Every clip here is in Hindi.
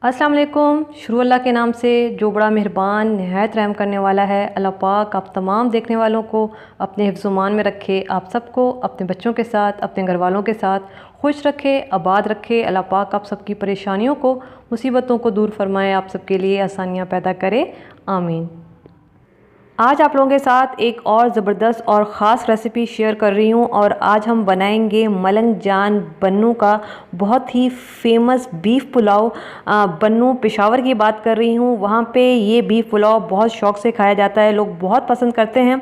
अस्सलाम वालेकुम। शुरू अल्लाह के नाम से जो बड़ा मेहरबान नहायत रहम करने वाला है। अल्लाह पाक आप तमाम देखने वालों को अपने हिफ्ज़-ओ-मान में रखे, आप सबको अपने बच्चों के साथ, अपने घर वालों के साथ खुश रखे, आबाद रखे। अल्लाह पाक आप सबकी परेशानियों को, मुसीबतों को दूर फरमाए, आप सबके लिए आसानियाँ पैदा करे, आमीन। आज आप लोगों के साथ एक और ज़बरदस्त और ख़ास रेसिपी शेयर कर रही हूँ और आज हम बनाएंगे मलंग जान बन्नू का बहुत ही फेमस बीफ पुलाव। बन्नू पेशावर की बात कर रही हूँ, वहाँ पे ये बीफ पुलाव बहुत शौक़ से खाया जाता है, लोग बहुत पसंद करते हैं।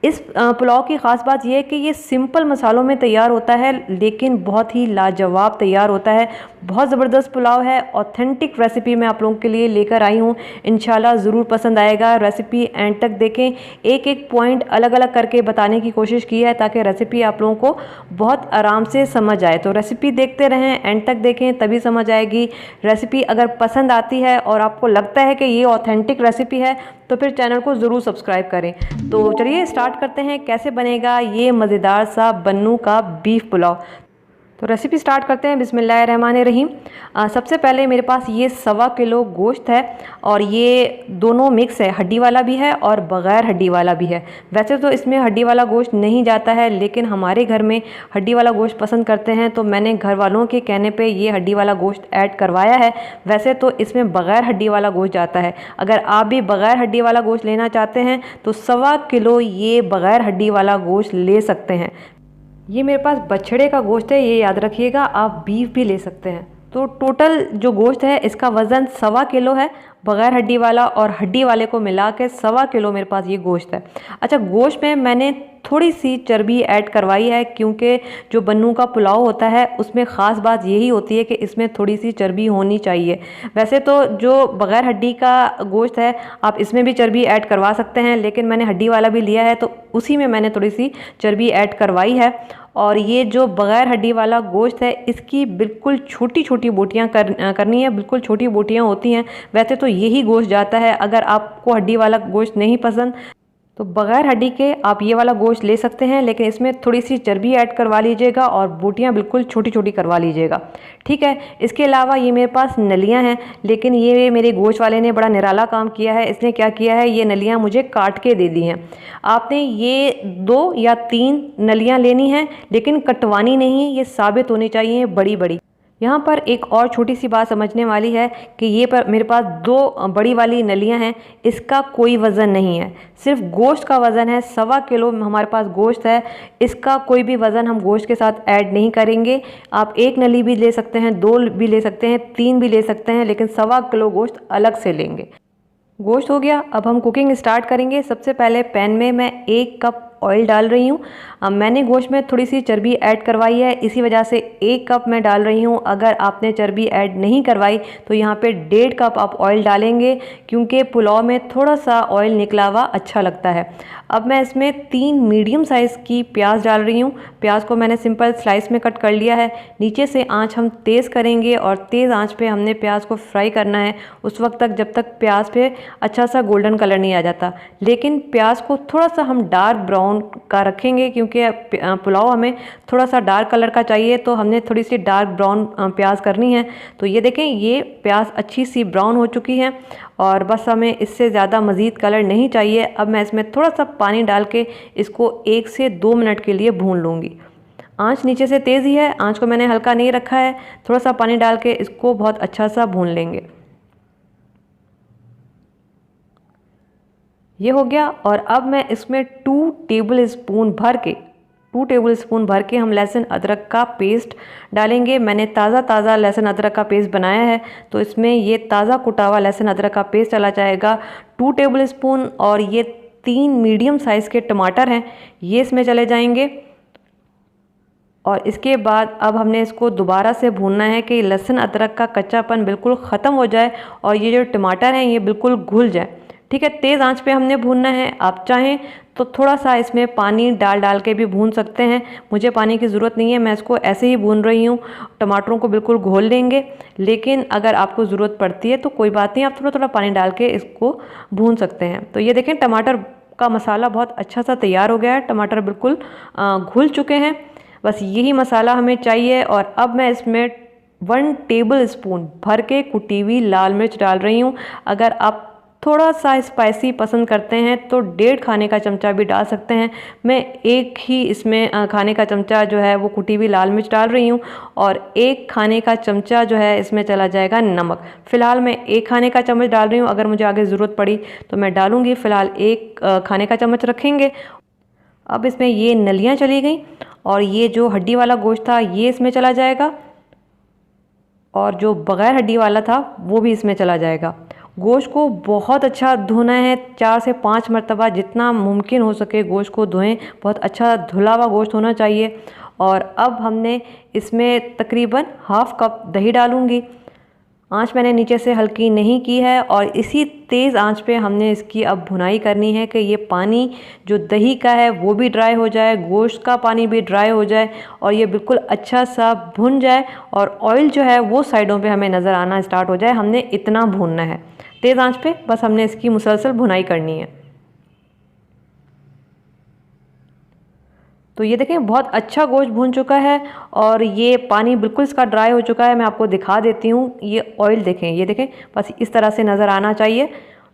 इस पुलाव की ख़ास बात यह है कि ये सिंपल मसालों में तैयार होता है लेकिन बहुत ही लाजवाब तैयार होता है। बहुत ज़बरदस्त पुलाव है। ऑथेंटिक रेसिपी मैं आप लोगों के लिए लेकर आई हूँ, इंशाल्लाह ज़रूर पसंद आएगा। रेसिपी एंड तक देखें, एक एक पॉइंट अलग अलग करके बताने की कोशिश की है ताकि रेसिपी आप लोगों को बहुत आराम से समझ आए। तो रेसिपी देखते रहें, एंड तक देखें, तभी समझ आएगी। रेसिपी अगर पसंद आती है और आपको लगता है कि ये ऑथेंटिक रेसिपी है तो फिर चैनल को ज़रूर सब्सक्राइब करें। तो चलिए स्टार्ट करते हैं कैसे बनेगा ये मज़ेदार सा बन्नू का बीफ पुलाव। तो रेसिपी स्टार्ट करते हैं। बिस्मिल्लाहिर्रहमानिर्रहीम। सबसे पहले मेरे पास ये 1.25 किलो गोश्त है और ये दोनों मिक्स है, हड्डी वाला भी है और बग़ैर हड्डी वाला भी है। वैसे तो इसमें हड्डी वाला गोश्त नहीं जाता है लेकिन हमारे घर में हड्डी वाला गोश्त पसंद करते हैं तो मैंने घर वालों के कहने पे ये हड्डी वाला गोश्त ऐड करवाया है। वैसे तो इसमें बग़ैर हड्डी वाला गोश्त जाता है। अगर आप भी बग़ैर हड्डी वाला गोश्त लेना चाहते हैं तो 1.25 किलो ये बग़ैर हड्डी वाला गोश्त ले सकते हैं। ये मेरे पास बछड़े का गोश्त है, ये याद रखिएगा। आप बीफ भी ले सकते हैं। तो टोटल जो गोश्त है इसका वज़न 1.25 किलो है, बग़ैर हड्डी वाला और हड्डी वाले को मिला के 1.25 किलो मेरे पास ये गोश्त है। अच्छा, गोश्त में मैंने थोड़ी सी चर्बी ऐड करवाई है क्योंकि जो बन्नू का पुलाव होता है उसमें ख़ास बात यही होती है कि इसमें थोड़ी सी चर्बी होनी चाहिए। वैसे तो जो बग़ैर हड्डी का गोश्त है आप इसमें भी चर्बी ऐड करवा सकते हैं लेकिन मैंने हड्डी वाला भी लिया है तो उसी में मैंने थोड़ी सी चर्बी ऐड करवाई है। और ये जो बग़ैर हड्डी वाला गोश्त है इसकी बिल्कुल छोटी छोटी बोटियाँ करनी है, बिल्कुल छोटी बोटियाँ होती हैं। वैसे तो यही गोश्त जाता है। अगर आपको हड्डी वाला गोश्त नहीं पसंद तो बग़ैर हड्डी के आप ये वाला गोश्त ले सकते हैं लेकिन इसमें थोड़ी सी चर्बी ऐड करवा लीजिएगा और बोटियाँ बिल्कुल छोटी छोटी करवा लीजिएगा, ठीक है। इसके अलावा ये मेरे पास नलियाँ हैं लेकिन ये मेरे गोश्त वाले ने बड़ा निराला काम किया है। इसने क्या किया है, ये नलियाँ मुझे काट के दे दी हैं। आपने ये 2 या 3 नलियाँ लेनी हैं लेकिन कटवानी नहीं, ये साबित होनी चाहिए बड़ी बड़ी। यहाँ पर एक और छोटी सी बात समझने वाली है कि ये पर मेरे पास 2 बड़ी वाली नलियाँ हैं, इसका कोई वज़न नहीं है, सिर्फ गोश्त का वज़न है। 1.25 किलो हमारे पास गोश्त है, इसका कोई भी वज़न हम गोश्त के साथ ऐड नहीं करेंगे। आप 1 नली भी ले सकते हैं, 2 भी ले सकते हैं, 3 भी ले सकते हैं लेकिन 1.25 किलो गोश्त अलग से लेंगे। गोश्त हो गया, अब हम कुकिंग स्टार्ट करेंगे। सबसे पहले पैन में मैं 1 कप ऑयल डाल रही हूँ। मैंने गोश्त में थोड़ी सी चर्बी ऐड करवाई है, इसी वजह से 1 कप मैं डाल रही हूँ। अगर आपने चर्बी ऐड नहीं करवाई तो यहाँ पे 1.5 कप आप ऑयल डालेंगे क्योंकि पुलाव में थोड़ा सा ऑयल निकला हुआ अच्छा लगता है। अब मैं इसमें 3 मीडियम साइज़ की प्याज डाल रही हूँ। प्याज को मैंने सिंपल स्लाइस में कट कर लिया है। नीचे से आँच हम तेज़ करेंगे और तेज़ आँच पे हमने प्याज को फ्राई करना है उस वक्त तक जब तक प्याज पे अच्छा सा गोल्डन कलर नहीं आ जाता। लेकिन प्याज को थोड़ा सा हम डार्क ब्राउन का रखेंगे क्योंकि पुलाव हमें थोड़ा सा डार्क कलर का चाहिए तो हमने थोड़ी सी डार्क ब्राउन प्याज करनी है। तो ये देखें, ये प्याज अच्छी सी ब्राउन हो चुकी है और बस हमें इससे ज़्यादा मज़ीद कलर नहीं चाहिए। अब मैं इसमें थोड़ा सा पानी डाल के इसको 1 से 2 मिनट के लिए भून लूँगी। आँच नीचे से तेज़ ही है, आँच को मैंने हल्का नहीं रखा है। थोड़ा सा पानी डाल के इसको बहुत अच्छा सा भून लेंगे। ये हो गया और अब मैं इसमें 2 टेबल स्पून भर के हम लहसुन अदरक का पेस्ट डालेंगे। मैंने ताज़ा लहसुन अदरक का पेस्ट बनाया है तो इसमें ये ताज़ा कुटा हुआ लहसुन अदरक का पेस्ट चला जाएगा 2 टेबल स्पून। और ये 3 मीडियम साइज़ के टमाटर हैं, ये इसमें चले जाएंगे। और इसके बाद अब हमने इसको दोबारा से भूनना है कि लहसुन अदरक का कच्चापन बिल्कुल ख़त्म हो जाए और ये जो टमाटर हैं ये बिल्कुल घुल जाए, ठीक है। तेज़ आंच पे हमने भूनना है। आप चाहें तो थोड़ा सा इसमें पानी डाल के भी भून सकते हैं, मुझे पानी की ज़रूरत नहीं है, मैं इसको ऐसे ही भून रही हूँ। टमाटरों को बिल्कुल घोल लेंगे लेकिन अगर आपको ज़रूरत पड़ती है तो कोई बात नहीं, आप थोड़ा थोड़ा पानी डाल के इसको भून सकते हैं। तो ये देखें, टमाटर का मसाला बहुत अच्छा सा तैयार हो गया है, टमाटर बिल्कुल घुल चुके हैं। बस यही मसाला हमें चाहिए। और अब मैं इसमें 1 टेबल स्पून भर के कुटी हुई लाल मिर्च डाल रही हूँ। अगर आप थोड़ा सा स्पाइसी पसंद करते हैं तो 1.5 खाने का चमचा भी डाल सकते हैं। मैं एक ही इसमें खाने का चमचा जो है वो कुटी हुई लाल मिर्च डाल रही हूँ और 1 खाने का चमचा जो है इसमें चला जाएगा नमक। फ़िलहाल मैं 1 खाने का चम्मच डाल रही हूँ, अगर मुझे आगे ज़रूरत पड़ी तो मैं डालूँगी। फ़िलहाल 1 खाने का चम्मच रखेंगे। अब इसमें ये नलियाँ चली गई और ये जो हड्डी वाला गोश्त था ये इसमें चला जाएगा और जो बग़ैर हड्डी वाला था वो भी इसमें चला जाएगा। गोश्त को बहुत अच्छा धोना है, 4 से 5 मरतबा जितना मुमकिन हो सके गोश्त को धोएं। बहुत अच्छा धुला हुआ गोश्त होना चाहिए। और अब हमने इसमें तकरीबन ½ कप दही डालूंगी। आंच मैंने नीचे से हल्की नहीं की है और इसी तेज़ आंच पे हमने इसकी अब भुनाई करनी है कि ये पानी जो दही का है वो भी ड्राई हो जाए, गोश्त का पानी भी ड्राई हो जाए और ये बिल्कुल अच्छा सा भुन जाए और ऑयल जो है वो साइडों पे हमें नज़र आना स्टार्ट हो जाए। हमने इतना भूनना है तेज़ आंच पे, बस हमने इसकी मुसलसल भुनाई करनी है। तो ये देखें बहुत अच्छा गोश्त भून चुका है और ये पानी बिल्कुल इसका ड्राई हो चुका है। मैं आपको दिखा देती हूँ। ये ऑयल देखें, ये देखें, बस इस तरह से नज़र आना चाहिए।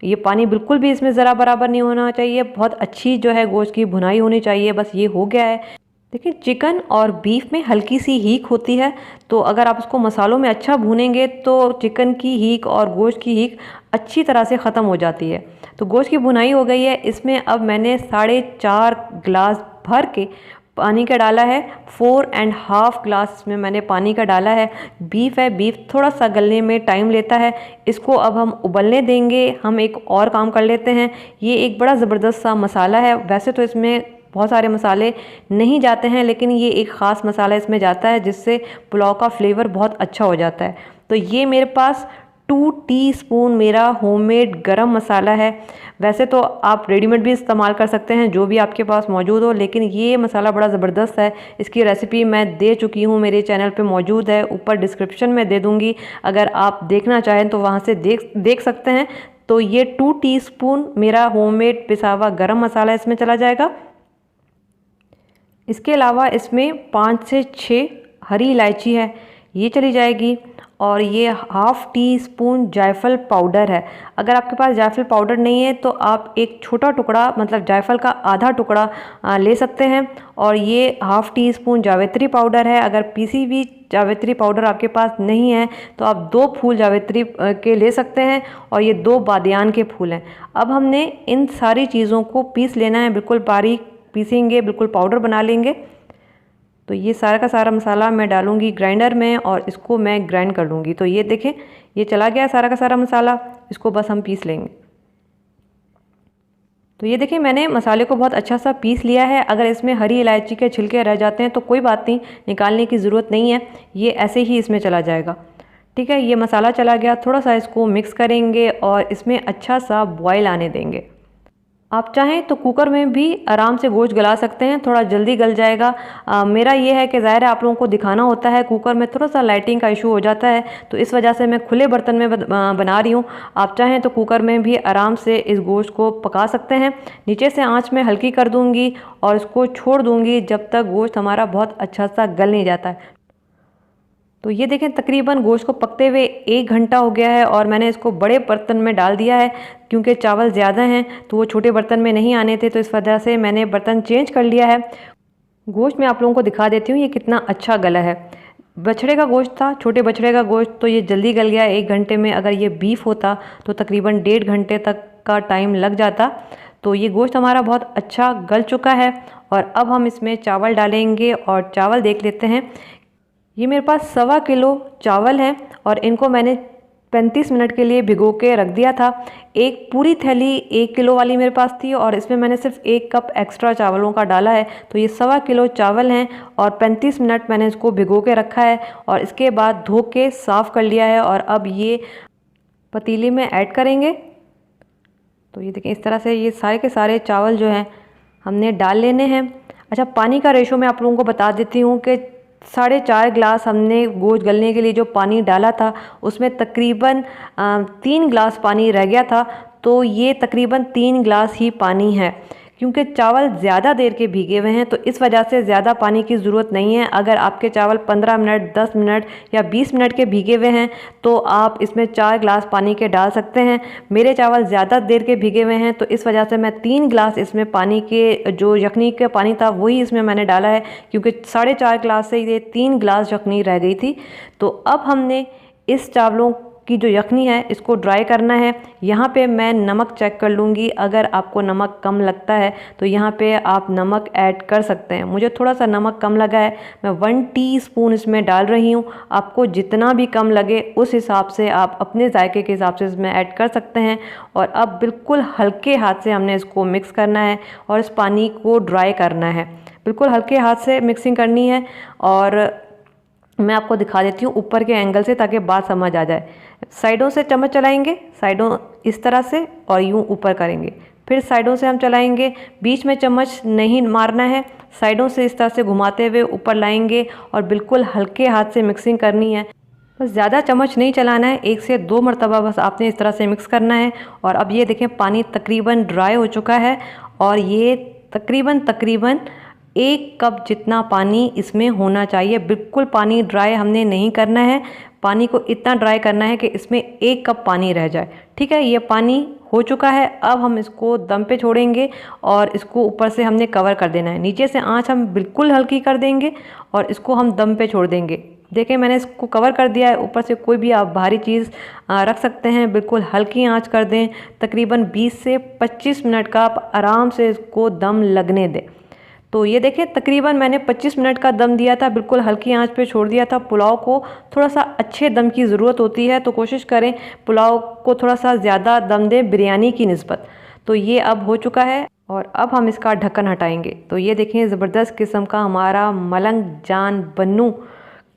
ये पानी बिल्कुल भी इसमें ज़रा बराबर नहीं होना चाहिए। बहुत अच्छी जो है गोश्त की भुनाई होनी चाहिए। बस ये हो गया है। देखिए चिकन और बीफ में हल्की सी हीक होती है, तो अगर आप उसको मसालों में अच्छा भूनेंगे तो चिकन की हीक और गोश्त की हीक अच्छी तरह से ख़त्म हो जाती है। तो गोश्त की भुनाई हो गई है। इसमें अब मैंने 4.5 गिलास भर के पानी का डाला है। 4.5 गिलास में मैंने पानी का डाला है। बीफ है, बीफ थोड़ा सा गलने में टाइम लेता है। इसको अब हम उबलने देंगे। हम एक और काम कर लेते हैं। ये एक बड़ा ज़बरदस्त सा मसाला है। वैसे तो इसमें बहुत सारे मसाले नहीं जाते हैं, लेकिन ये एक ख़ास मसाला इसमें जाता है जिससे पुलाव का फ्लेवर बहुत अच्छा हो जाता है। तो ये मेरे पास 2 टीस्पून मेरा होममेड गरम मसाला है। वैसे तो आप रेडीमेड भी इस्तेमाल कर सकते हैं, जो भी आपके पास मौजूद हो, लेकिन ये मसाला बड़ा ज़बरदस्त है। इसकी रेसिपी मैं दे चुकी हूँ, मेरे चैनल पे मौजूद है, ऊपर डिस्क्रिप्शन में दे दूँगी। अगर आप देखना चाहें तो वहाँ से देख सकते हैं। तो ये 2 टीस्पून मेरा होममेड पिसा हुआ गरम मसाला इसमें चला जाएगा। इसके अलावा इसमें 5 से 6 हरी इलायची है, ये चली जाएगी। और ये ½ टीस्पून जायफल पाउडर है। अगर आपके पास जायफल पाउडर नहीं है तो आप एक छोटा टुकड़ा, मतलब जायफल का आधा टुकड़ा ले सकते हैं। और ये ½ टीस्पून जावित्री पाउडर है। अगर पीसी हुई जावित्री पाउडर आपके पास नहीं है तो आप 2 फूल जावित्री के ले सकते हैं और ये 2 बादियान के फूल हैं। अब हमने इन सारी चीज़ों को पीस लेना है, बिल्कुल बारीक पीसेंगे, बिल्कुल पाउडर बना लेंगे। तो ये सारा का सारा मसाला मैं डालूंगी ग्राइंडर में और इसको मैं ग्राइंड कर लूँगी। तो ये देखें, ये चला गया सारा का सारा मसाला। इसको बस हम पीस लेंगे। तो ये देखिए मैंने मसाले को बहुत अच्छा सा पीस लिया है। अगर इसमें हरी इलायची के छिलके रह जाते हैं तो कोई बात नहीं, निकालने की ज़रूरत नहीं है, ये ऐसे ही इसमें चला जाएगा। ठीक है, ये मसाला चला गया। थोड़ा सा इसको मिक्स करेंगे और इसमें अच्छा सा बॉयल आने देंगे। आप चाहें तो कुकर में भी आराम से गोश्त गला सकते हैं, थोड़ा जल्दी गल जाएगा। मेरा ये है कि ज़ाहिर है आप लोगों को दिखाना होता है, कुकर में थोड़ा सा लाइटिंग का इशू हो जाता है, तो इस वजह से मैं खुले बर्तन में बना रही हूँ। आप चाहें तो कुकर में भी आराम से इस गोश्त को पका सकते हैं। नीचे से आँच में हल्की कर दूँगी और इसको छोड़ दूँगी जब तक गोश्त हमारा बहुत अच्छा सा गल नहीं जाता है। तो ये देखें तकरीबन गोश्त को पकते हुए 1 घंटा हो गया है और मैंने इसको बड़े बर्तन में डाल दिया है, क्योंकि चावल ज़्यादा हैं तो वो छोटे बर्तन में नहीं आने थे, तो इस वजह से मैंने बर्तन चेंज कर लिया है। गोश्त मैं आप लोगों को दिखा देती हूँ ये कितना अच्छा गला है। बछड़े का गोश्त था, छोटे बछड़े का गोश्त, तो ये जल्दी गल गया 1 घंटे में। अगर ये बीफ होता तो तकरीबन 1.5 घंटे तक का टाइम लग जाता। तो ये गोश्त हमारा बहुत अच्छा गल चुका है और अब हम इसमें चावल डालेंगे और चावल देख लेते हैं। ये मेरे पास 1.25 किलो चावल है और इनको मैंने 35 मिनट के लिए भिगो के रख दिया था। एक पूरी थैली 1 किलो वाली मेरे पास थी और इसमें मैंने सिर्फ 1 कप एक्स्ट्रा चावलों का डाला है। तो ये 1.25 किलो चावल हैं और 35 मिनट मैंने इसको भिगो के रखा है और इसके बाद धो के साफ़ कर लिया है। और अब ये पतीले में ऐड करेंगे। तो ये देखें इस तरह से ये सारे के सारे चावल जो हैं हमने डाल लेने हैं। अच्छा, पानी का रेशो मैं आप लोगों को बता देती हूँ कि 4.5 गिलास हमने गोश्त गलने के लिए जो पानी डाला था उसमें तकरीबन 3 गिलास पानी रह गया था। तो ये तकरीबन 3 गिलास ही पानी है, क्योंकि चावल ज़्यादा देर के भीगे हुए हैं तो इस वजह से ज़्यादा पानी की ज़रूरत नहीं है। अगर आपके चावल 15 मिनट, 10 मिनट या 20 मिनट के भीगे हुए हैं तो आप इसमें 4 गिलास पानी के डाल सकते हैं। मेरे चावल ज़्यादा देर के भीगे हुए हैं तो इस वजह से मैं 3 गिलास इसमें पानी के, जो यखनी का पानी था वही इसमें मैंने डाला है, क्योंकि 4.5 गिलास से ये 3 गिलास यखनी रह गई थी। तो अब हमने इस चावलों की जो यखनी है इसको ड्राई करना है। यहाँ पे मैं नमक चेक कर लूँगी, अगर आपको नमक कम लगता है तो यहाँ पे आप नमक ऐड कर सकते हैं। मुझे थोड़ा सा नमक कम लगा है, मैं 1 टीस्पून इसमें डाल रही हूँ। आपको जितना भी कम लगे उस हिसाब से आप अपने जायके के हिसाब से इसमें ऐड कर सकते हैं। और अब बिल्कुल हल्के हाथ से हमने इसको मिक्स करना है और इस पानी को ड्राई करना है। बिल्कुल हल्के हाथ से मिक्सिंग करनी है। और मैं आपको दिखा देती हूँ ऊपर के एंगल से, ताकि बात समझ आ जाए। साइडों से चम्मच चलाएंगे, साइडों इस तरह से, और यूँ ऊपर करेंगे, फिर साइडों से हम चलाएंगे। बीच में चम्मच नहीं मारना है, साइडों से इस तरह से घुमाते हुए ऊपर लाएंगे और बिल्कुल हल्के हाथ से मिक्सिंग करनी है। बस ज़्यादा चम्मच नहीं चलाना है, 1 से 2 मरतबा बस आपने इस तरह से मिक्स करना है। और अब ये देखें पानी तकरीबन ड्राई हो चुका है और ये तकरीबन 1 कप जितना पानी इसमें होना चाहिए। बिल्कुल पानी ड्राई हमने नहीं करना है, पानी को इतना ड्राई करना है कि इसमें 1 कप पानी रह जाए। ठीक है, ये पानी हो चुका है। अब हम इसको दम पे छोड़ेंगे और इसको ऊपर से हमने कवर कर देना है। नीचे से आंच हम बिल्कुल हल्की कर देंगे और इसको हम दम पे छोड़ देंगे। देखें मैंने इसको कवर कर दिया है, ऊपर से कोई भी आप भारी चीज़ रख सकते हैं। बिल्कुल हल्की आंच कर दें, तकरीबन 20 से 25 मिनट का आप आराम से इसको दम लगने दें। तो ये देखें तकरीबन मैंने 25 मिनट का दम दिया था, बिल्कुल हल्की आंच पे छोड़ दिया था। पुलाव को थोड़ा सा अच्छे दम की ज़रूरत होती है, तो कोशिश करें पुलाव को थोड़ा सा ज़्यादा दम दें बिरयानी की निस्बत। तो ये अब हो चुका है और अब हम इसका ढक्कन हटाएंगे। तो ये देखें ज़बरदस्त किस्म का हमारा मलंग जान बन्नू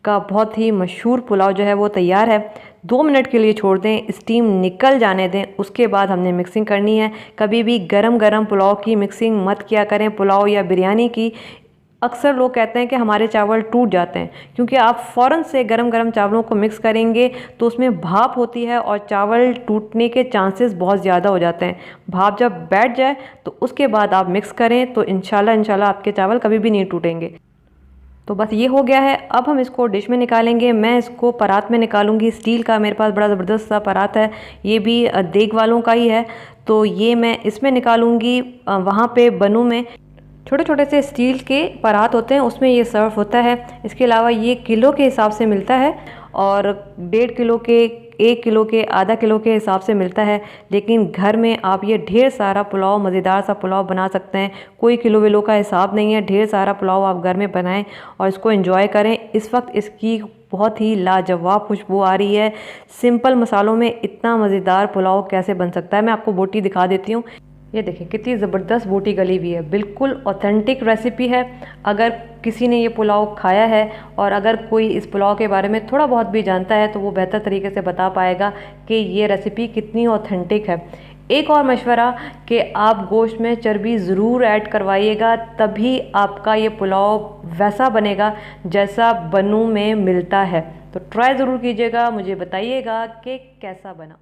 का बहुत ही मशहूर पुलाव जो है वो तैयार है। 2 मिनट के लिए छोड़ दें, स्टीम निकल जाने दें, उसके बाद हमने मिक्सिंग करनी है। कभी भी गरम गरम पुलाव की मिक्सिंग मत किया करें, पुलाव या बिरयानी की। अक्सर लोग कहते हैं कि हमारे चावल टूट जाते हैं, क्योंकि आप फ़ौरन से गरम गरम चावलों को मिक्स करेंगे तो उसमें भाप होती है और चावल टूटने के चांसेस बहुत ज़्यादा हो जाते हैं। भाप जब बैठ जाए तो उसके बाद आप मिक्स करें, तो इंशाल्लाह आपके चावल कभी भी नहीं टूटेंगे। तो बस ये हो गया है। अब हम इसको डिश में निकालेंगे। मैं इसको परात में निकालूंगी, स्टील का मेरे पास बड़ा ज़बरदस्त सा परात है, ये भी देग वालों का ही है। तो ये मैं इसमें निकालूंगी। वहाँ पे बनू में छोटे छोटे से स्टील के परात होते हैं, उसमें ये सर्व होता है। इसके अलावा ये किलो के हिसाब से मिलता है और 1.5 किलो के, 1 किलो के, आधा किलो के हिसाब से मिलता है। लेकिन घर में आप ये ढेर सारा पुलाव, मज़ेदार सा पुलाव बना सकते हैं। कोई किलो विलो का हिसाब नहीं है, ढेर सारा पुलाव आप घर में बनाएं और इसको एंजॉय करें। इस वक्त इसकी बहुत ही लाजवाब खुशबू आ रही है। सिंपल मसालों में इतना मज़ेदार पुलाव कैसे बन सकता है। मैं आपको बोटी दिखा देती हूँ। ये देखें कितनी ज़बरदस्त बोटी गली हुई है, बिल्कुल ऑथेंटिक रेसिपी है। अगर किसी ने ये पुलाव खाया है और अगर कोई इस पुलाव के बारे में थोड़ा बहुत भी जानता है तो वो बेहतर तरीके से बता पाएगा कि ये रेसिपी कितनी ऑथेंटिक है। एक और मशवरा कि आप गोश्त में चर्बी ज़रूर ऐड करवाइएगा, तभी आपका ये पुलाव वैसा बनेगा जैसा बनू में मिलता है। तो ट्राई ज़रूर कीजिएगा, मुझे बताइएगा कि कैसा बना।